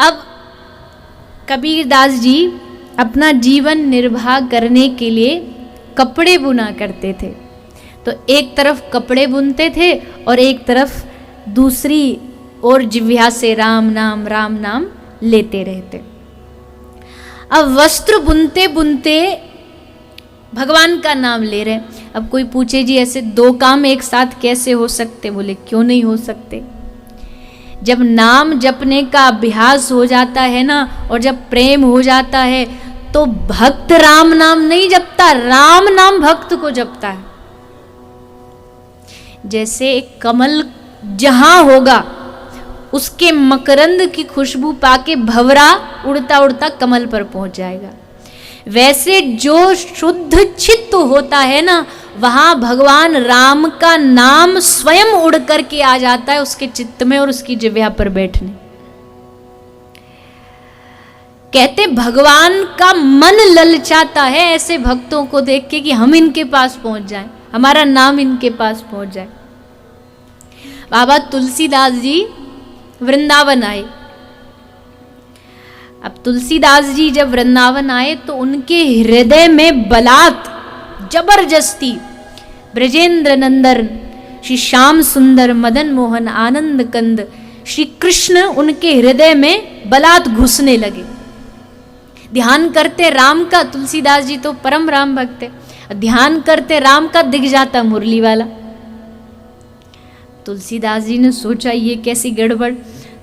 अब कबीरदास जी अपना जीवन निर्वाह करने के लिए कपड़े बुना करते थे। तो एक तरफ कपड़े बुनते थे और एक तरफ दूसरी ओर जिह्वा से राम नाम लेते रहते। अब वस्त्र बुनते बुनते भगवान का नाम ले रहे। अब कोई पूछे जी ऐसे दो काम एक साथ कैसे हो सकते? बोले क्यों नहीं हो सकते। जब नाम जपने का अभ्यास हो जाता है ना, और जब प्रेम हो जाता है, तो भक्त राम नाम नहीं जपता, राम नाम भक्त को जपता है। जैसे एक कमल जहां होगा उसके मकरंद की खुशबू पाके भंवरा उड़ता उड़ता कमल पर पहुंच जाएगा, वैसे जो शुद्ध चित्त होता है ना, वहां भगवान राम का नाम स्वयं उड़ करके आ जाता है उसके चित्त में और उसकी जिह्वा पर बैठने। कहते भगवान का मन ललचाता है ऐसे भक्तों को देख के कि हम इनके पास पहुंच जाएं, हमारा नाम इनके पास पहुंच जाए। बाबा तुलसीदास जी वृंदावन आए। अब तुलसीदास जी जब वृंदावन आए तो उनके हृदय में बलात् जबरदस्ती ब्रजेंद्र नंदन श्री श्याम सुंदर मदन मोहन आनंद कंद श्री कृष्ण उनके हृदय में बलात् घुसने लगे। ध्यान करते राम का, तुलसीदास जी तो परम राम भक्त है, ध्यान करते राम का दिख जाता मुरली वाला। तुलसीदास जी ने सोचा ये कैसी गड़बड़।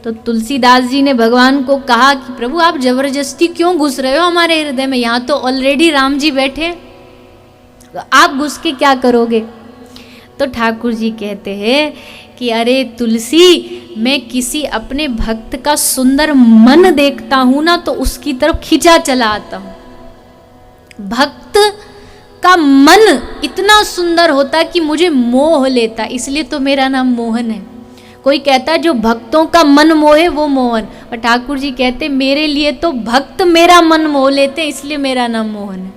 तो तुलसीदास जी ने भगवान को कहा कि प्रभु आप जबरदस्ती क्यों घुस रहे हो हमारे हृदय में, यहाँ तो ऑलरेडी राम जी बैठे हैं, तो आप घुस के क्या करोगे। तो ठाकुर जी कहते हैं कि अरे तुलसी, मैं किसी अपने भक्त का सुंदर मन देखता हूं ना तो उसकी तरफ खिंचा चला आता हूं। भक्त का मन इतना सुंदर होता कि मुझे मोह लेता, इसलिए तो मेरा नाम मोहन है। कोई कहता है जो भक्तों का मन मोहे वो मोहन, और ठाकुर जी कहते मेरे लिए तो भक्त मेरा मन मोह लेते, इसलिए मेरा नाम मोहन है।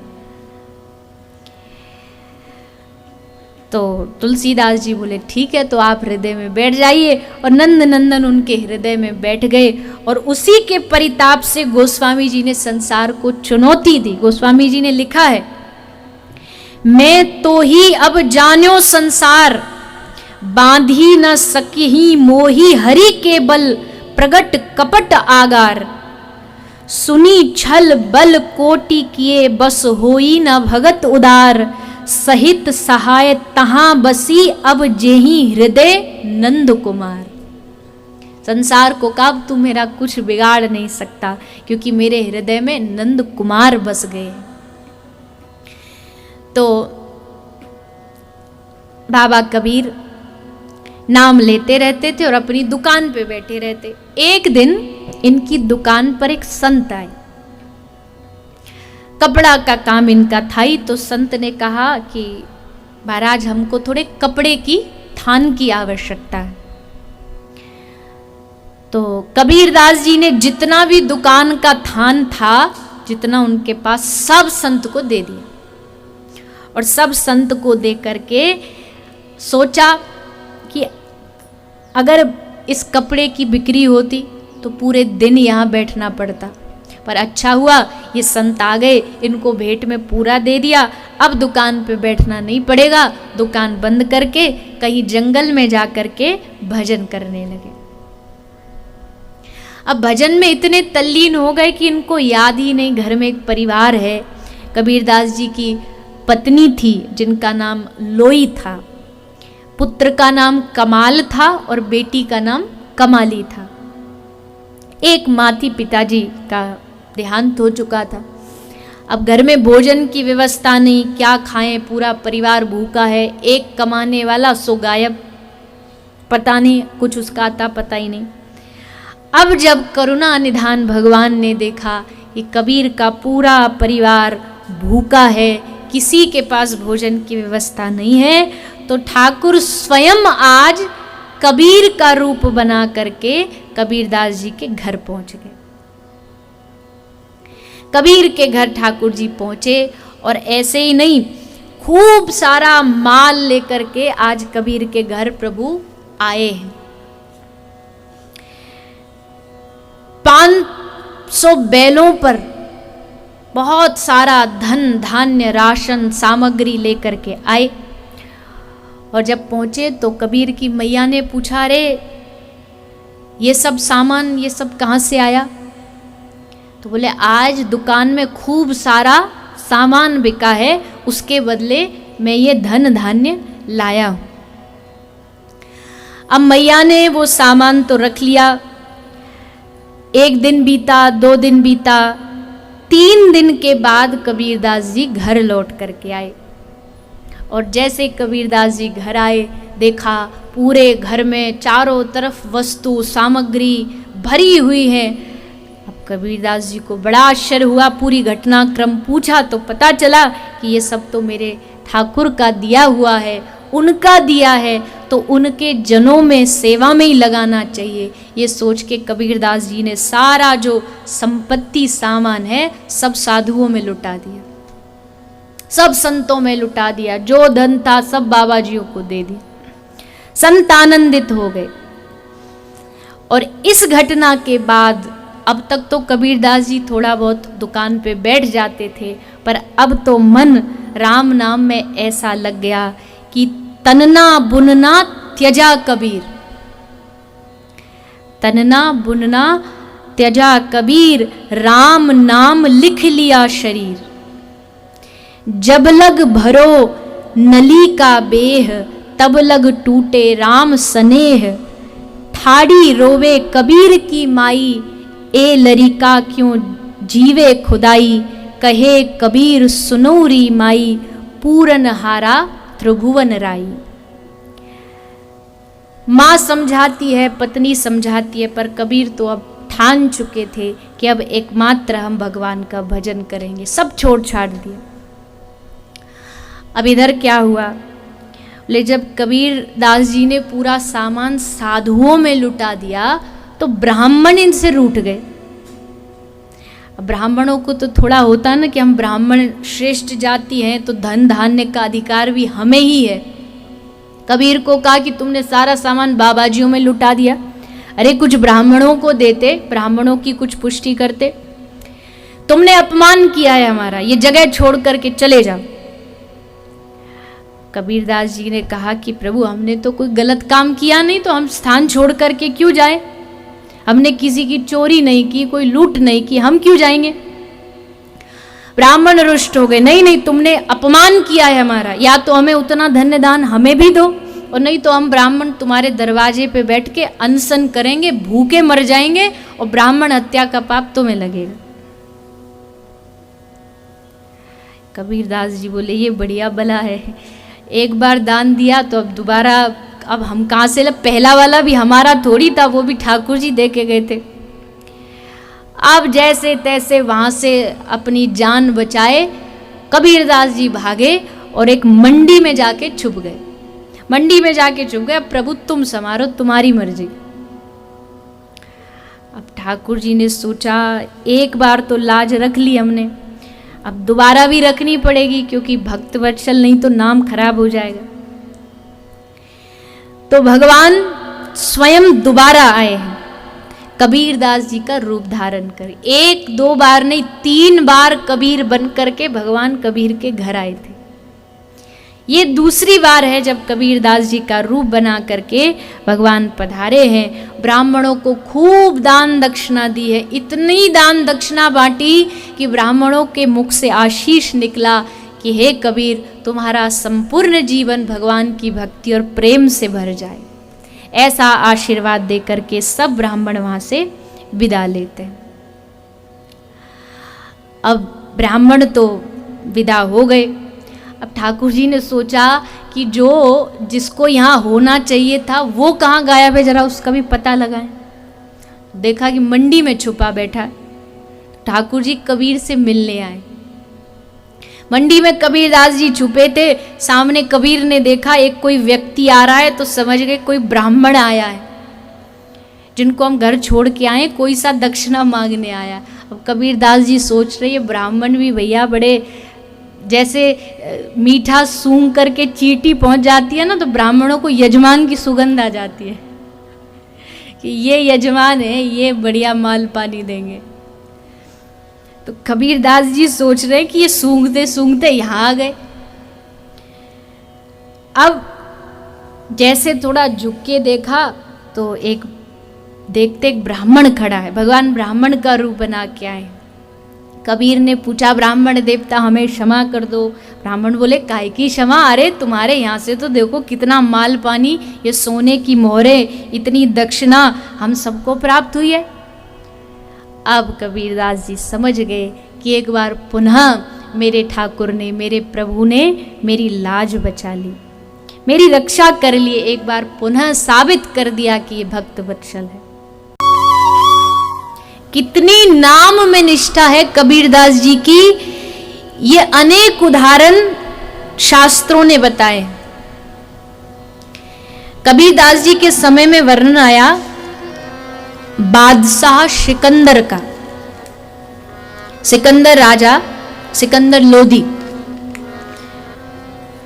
तो तुलसीदास जी बोले ठीक है, तो आप हृदय में बैठ जाइए, और नंद नंदन उनके हृदय में बैठ गए। और उसी के परिताप से गोस्वामी जी ने संसार को चुनौती दी। गोस्वामी जी ने लिखा है, मैं तो ही अब जान्यो संसार, बांधी न सकी मोही हरि के बल, प्रगट कपट आगार, सुनी छल बल कोटि किए बस होई न भगत उदार, सहित सहाय तहां बसी अब जेही हृदय नंद कुमार। संसार को कहा तू मेरा कुछ बिगाड़ नहीं सकता, क्योंकि मेरे हृदय में नंद कुमार बस गए। तो बाबा कबीर नाम लेते रहते थे और अपनी दुकान पे बैठे रहते। एक दिन इनकी दुकान पर एक संत आए, कपड़ा का काम इनका था ही। तो संत ने कहा कि महाराज हमको थोड़े कपड़े की थान की आवश्यकता है। तो कबीरदास जी ने जितना भी दुकान का थान था, जितना उनके पास, सब संत को दे दिया। और सब संत को दे करके सोचा कि अगर इस कपड़े की बिक्री होती तो पूरे दिन यहाँ बैठना पड़ता, पर अच्छा हुआ ये संत आ गए, इनको भेंट में पूरा दे दिया। अब दुकान पे बैठना नहीं पड़ेगा, दुकान बंद करके कहीं जंगल में जा करके भजन करने लगे। अब भजन में इतने तल्लीन हो गए कि इनको याद ही नहीं घर में एक परिवार है। कबीरदास जी की पत्नी थी जिनका नाम लोई था, पुत्र का नाम कमाल था और बेटी का नाम कमाली था। एक माती पिताजी का देहांत हो चुका था। अब घर में भोजन की व्यवस्था नहीं, क्या खाएं, पूरा परिवार भूखा है। एक कमाने वाला सो गायब, पता नहीं कुछ उसका आता पता ही नहीं। अब जब करुणा निधान भगवान ने देखा कि कबीर का पूरा परिवार भूखा है, किसी के पास भोजन की व्यवस्था नहीं है, तो ठाकुर स्वयं आज कबीर का रूप बना करके कबीरदास जी के घर पहुंच गए। कबीर के घर ठाकुर जी पहुंचे और ऐसे ही नहीं, खूब सारा माल लेकर के आज कबीर के घर प्रभु आए हैं। 100 बैलों पर बहुत सारा धन धान्य राशन सामग्री लेकर के आए। और जब पहुंचे तो कबीर की मैया ने पूछा, रे ये सब सामान ये सब कहाँ से आया? तो बोले, आज दुकान में खूब सारा सामान बिका है, उसके बदले मैं ये धन धान्य लाया हूं। अब मैया ने वो सामान तो रख लिया। 1 दिन बीता, 2 दिन बीता, 3 दिन के बाद कबीरदास जी घर लौट करके आए। और जैसे कबीरदास जी घर आए, देखा पूरे घर में चारों तरफ वस्तु सामग्री भरी हुई है। अब कबीरदास जी को बड़ा आश्चर्य हुआ, पूरी घटनाक्रम पूछा तो पता चला कि ये सब तो मेरे ठाकुर का दिया हुआ है, उनका दिया है, तो उनके जनों में सेवा में ही लगाना चाहिए। ये सोच के कबीरदास जी ने सारा जो संपत्ति सामान है सब साधुओं में लुटा दिया, सब संतों में लुटा दिया, जो धन था सब बाबा जियों को दे दिया। संत आनंदित हो गए। और इस घटना के बाद अब तक तो कबीरदास जी थोड़ा बहुत दुकान पे बैठ जाते थे, पर अब तो मन राम नाम में ऐसा लग गया कि तनना बुनना त्यजा कबीर, तनना बुनना त्यजा कबीर, राम नाम लिख लिया शरीर। जब लग भरो नली का बेह, तब लग टूटे राम स्नेह। ठाड़ी रोवे कबीर की माई, ए लरिका क्यों जीवे खुदाई। कहे कबीर सुनौरी माई, पूरन हारा त्रिभुवन राई। माँ समझाती है, पत्नी समझाती है, पर कबीर तो अब ठान चुके थे कि अब एकमात्र हम भगवान का भजन करेंगे। सब छोड़ छाड़ दिया। अब इधर क्या हुआ, बोले जब कबीर दास जी ने पूरा सामान साधुओं में लुटा दिया तो ब्राह्मण इनसे रूठ गए। अब ब्राह्मणों को तो थोड़ा होता ना कि हम ब्राह्मण श्रेष्ठ जाति हैं तो धन धान्य का अधिकार भी हमें ही है। कबीर को कहा कि तुमने सारा सामान बाबाजियों में लुटा दिया, अरे कुछ ब्राह्मणों को देते, ब्राह्मणों की कुछ पुष्टि करते। तुमने अपमान किया है हमारा, ये जगह छोड़ करके चले जाओ। कबीरदास जी ने कहा कि प्रभु हमने तो कोई गलत काम किया नहीं, तो हम स्थान छोड़ करके क्यों जाए? हमने किसी की चोरी नहीं की, कोई लूट नहीं की, हम क्यों जाएंगे? ब्राह्मण रुष्ट हो गए, नहीं नहीं तुमने अपमान किया है हमारा, या तो हमें उतना धन्य दान हमें भी दो, और नहीं तो हम ब्राह्मण तुम्हारे दरवाजे पे बैठ के अनशन करेंगे, भूखे मर जाएंगे और ब्राह्मण हत्या का पाप तुम्हें लगेगा। कबीरदास जी बोले ये बढ़िया भला है, एक बार दान दिया तो अब दोबारा, अब हम कहाँ से ला? पहला वाला भी हमारा थोड़ी था, वो भी ठाकुर जी दे के गए थे। अब जैसे तैसे वहाँ से अपनी जान बचाए कबीरदास जी भागे और एक मंडी में जाके छुप गए। मंडी में जाके छुप गए, अब प्रभु तुम संवारो, तुम्हारी मर्जी। अब ठाकुर जी ने सोचा एक बार तो लाज रख ली हमने, अब दोबारा भी रखनी पड़ेगी, क्योंकि भक्त वत्सल नहीं तो नाम खराब हो जाएगा। तो भगवान स्वयं दोबारा आए हैं कबीरदास जी का रूप धारण कर। 1-2 बार नहीं, 3 बार कबीर बन करके भगवान कबीर के घर आए थे। ये दूसरी बार है जब कबीरदास जी का रूप बना करके भगवान पधारे हैं। ब्राह्मणों को खूब दान दक्षिणा दी है, इतनी दान दक्षिणा बांटी कि ब्राह्मणों के मुख से आशीष निकला कि हे कबीर तुम्हारा संपूर्ण जीवन भगवान की भक्ति और प्रेम से भर जाए। ऐसा आशीर्वाद दे करके सब ब्राह्मण वहाँ से विदा लेते हैं। अब ब्राह्मण तो विदा हो गए। अब ठाकुर जी ने सोचा कि जो जिसको यहाँ होना चाहिए था वो कहाँ गायब है, जरा उसका भी पता लगाएं। देखा कि मंडी में छुपा बैठा है। ठाकुर जी कबीर से मिलने आए। मंडी में कबीरदास जी छुपे थे, सामने कबीर ने देखा एक कोई व्यक्ति आ रहा है तो समझ गए कोई ब्राह्मण आया है, जिनको हम घर छोड़ के आए, कोई सा दक्षिणा मांगने आया। अब कबीरदास जी सोच रहे ये ब्राह्मण भी भैया बड़े, जैसे मीठा सूंघ करके चींटी पहुंच जाती है ना, तो ब्राह्मणों को यजमान की सुगंध आ जाती है कि ये यजमान है, ये बढ़िया माल पानी देंगे। तो कबीरदास जी सोच रहे कि ये सूंघते सूंघते यहां आ गए। अब जैसे थोड़ा झुक के देखा तो एक ब्राह्मण खड़ा है। भगवान ब्राह्मण का रूप बना के आए। कबीर ने पूछा, ब्राह्मण देवता हमें क्षमा कर दो। ब्राह्मण बोले, काहे की क्षमा, अरे तुम्हारे यहाँ से तो देखो कितना माल पानी, ये सोने की मोहरें, इतनी दक्षिणा हम सबको प्राप्त हुई है। अब कबीरदास जी समझ गए कि एक बार पुनः मेरे ठाकुर ने, मेरे प्रभु ने मेरी लाज बचा ली, मेरी रक्षा कर ली, एक बार पुनः साबित कर दिया कि ये भक्त वत्सल है। कितनी नाम में निष्ठा है कबीरदास जी की, ये अनेक उदाहरण शास्त्रों ने बताए। कबीरदास जी के समय में वर्णन आया बादशाह सिकंदर का। सिकंदर राजा, सिकंदर लोधी।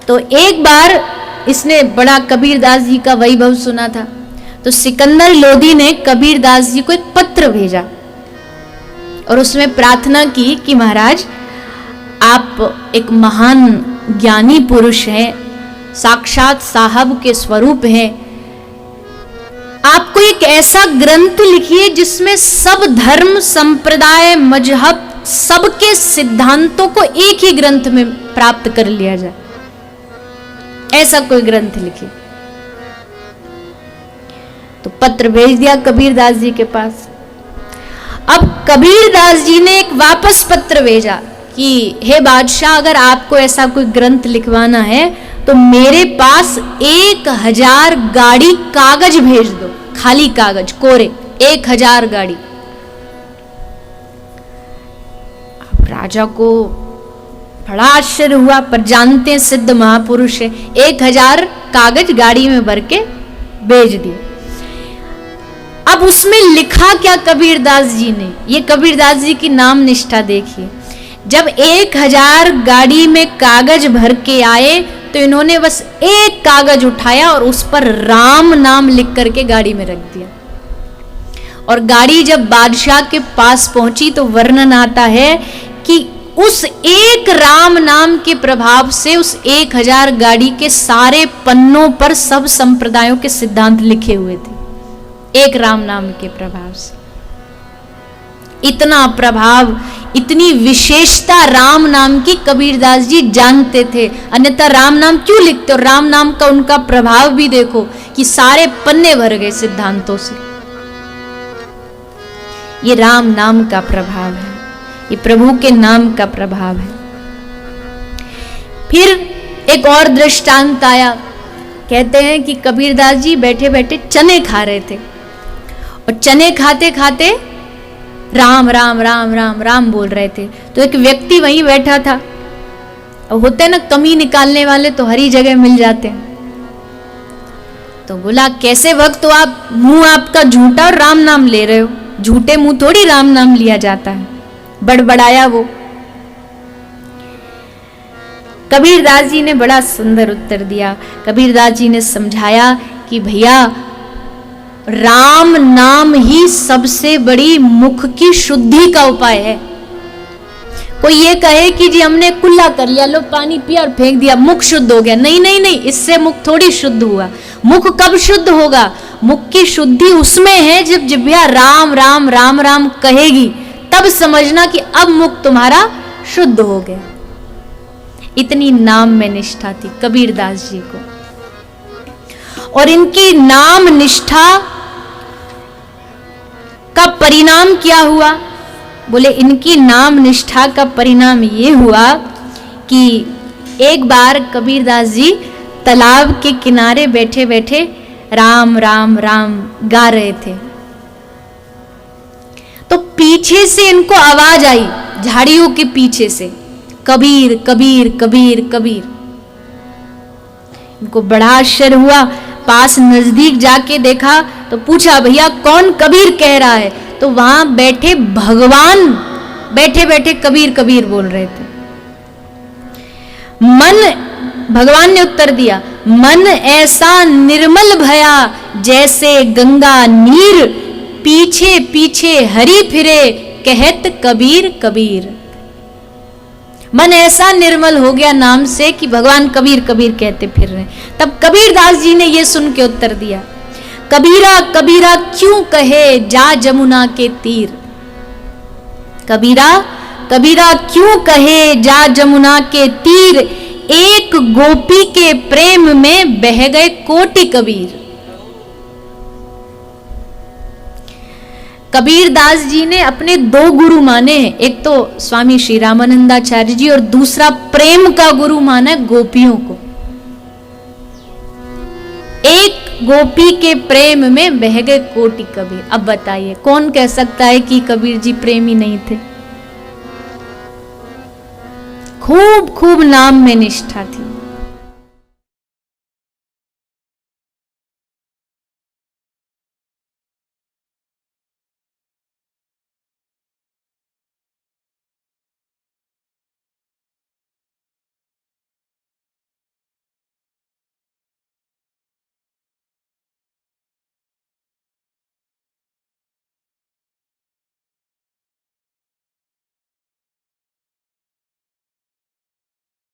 तो एक बार इसने बड़ा कबीरदास जी का वैभव सुना था, तो सिकंदर लोधी ने कबीरदास जी को एक पत्र भेजा और उसमें प्रार्थना की कि महाराज, आप एक महान ज्ञानी पुरुष हैं, साक्षात साहब के स्वरूप हैं, आपको एक ऐसा ग्रंथ लिखिए जिसमें सब धर्म, संप्रदाय, मजहब, सबके सिद्धांतों को एक ही ग्रंथ में प्राप्त कर लिया जाए। ऐसा कोई ग्रंथ लिखिए। तो पत्र भेज दिया कबीरदास जी के पास। अब कबीरदास जी ने एक वापस पत्र भेजा कि हे बादशाह, अगर आपको ऐसा कोई ग्रंथ लिखवाना है तो मेरे पास 1000 गाड़ी कागज भेज दो, खाली कागज, कोरे 1000 गाड़ी। अब राजा को बड़ा आश्चर्य हुआ, पर जानते हैं सिद्ध महापुरुष है, 1000 कागज गाड़ी में भर के भेज दिए। अब उसमें लिखा क्या कबीरदास जी ने, ये कबीरदास जी की नाम निष्ठा देखिए। जब 1000 गाड़ी में कागज भर के आए तो इन्होंने बस एक कागज उठाया और उस पर राम नाम लिख करके गाड़ी में रख दिया। और गाड़ी जब बादशाह के पास पहुंची तो वर्णन आता है कि उस एक राम नाम के प्रभाव से उस 1000 गाड़ी के सारे पन्नों पर सब संप्रदायों के सिद्धांत लिखे हुए थे, एक राम नाम के प्रभाव से। इतना प्रभाव, इतनी विशेषता राम नाम की कबीरदास जी जानते थे, अन्यथा राम नाम क्यों लिखते। और राम नाम का उनका प्रभाव भी देखो कि सारे पन्ने भर गए सिद्धांतों से। ये राम नाम का प्रभाव है, ये प्रभु के नाम का प्रभाव है। फिर एक और दृष्टांत आया। कहते हैं कि कबीरदास जी बैठे बैठे चने खा रहे थे और चने खाते खाते राम राम राम राम राम बोल रहे थे। तो एक व्यक्ति वहीं बैठा था। अब होते हैं ना कमी निकालने वाले, तो हरी जगह मिल जाते हैं। तो बोला, कैसे भक्त हो आप, मुंह आपका झूठा और राम नाम ले रहे हो, झूठे मुंह थोड़ी राम नाम लिया जाता है। बड़बड़ाया वो। कबीरदास जी ने बड़ा सुंदर उत्तर दिया। कबीरदास जी ने समझाया कि भैया, राम नाम ही सबसे बड़ी मुख की शुद्धि का उपाय है। कोई ये कहे कि जी हमने कुल्ला कर लिया, लो पानी पिया और फेंक दिया, मुख शुद्ध हो गया। नहीं नहीं नहीं, इससे मुख थोड़ी शुद्ध हुआ। मुख कब शुद्ध होगा? मुख की शुद्धि उसमें है जब जिह्वा राम राम राम राम कहेगी, तब समझना कि अब मुख तुम्हारा शुद्ध हो गया। इतनी नाम में निष्ठा थी कबीरदास जी को। और इनकी नाम निष्ठा का परिणाम क्या हुआ? बोले, इनकी नाम निष्ठा का परिणाम ये हुआ कि एक बार कबीरदास जी तालाब के किनारे बैठे बैठे राम राम राम गा रहे थे। तो पीछे से इनको आवाज आई, झाड़ियों के पीछे से, कबीर कबीर कबीर कबीर। इनको बड़ा आश्चर्य हुआ। पास नजदीक जाके देखा तो पूछा, भैया कौन कबीर कह रहा है? तो वहां बैठे भगवान बैठे बैठे कबीर कबीर बोल रहे थे। भगवान ने उत्तर दिया, मन ऐसा निर्मल भया जैसे गंगा नीर, पीछे पीछे हरि फिरे कहत कबीर कबीर। मन ऐसा निर्मल हो गया नाम से कि भगवान कबीर कबीर कहते फिर रहे। तब कबीरदास जी ने ये सुन के उत्तर दिया, कबीरा कबीरा क्यों कहे जा जमुना के तीर। कबीरा कबीरा क्यों कहे जा जमुना के तीर, एक गोपी के प्रेम में बह गए कोटि कबीर। कबीरदास जी ने अपने दो गुरु माने हैं, एक तो स्वामी श्री रामानंदाचार्य जी और दूसरा प्रेम का गुरु माना है गोपियों को। एक गोपी के प्रेम में बह गए कोटि कबीर। अब बताइए कौन कह सकता है कि कबीर जी प्रेमी नहीं थे। खूब खूब नाम में निष्ठा थी।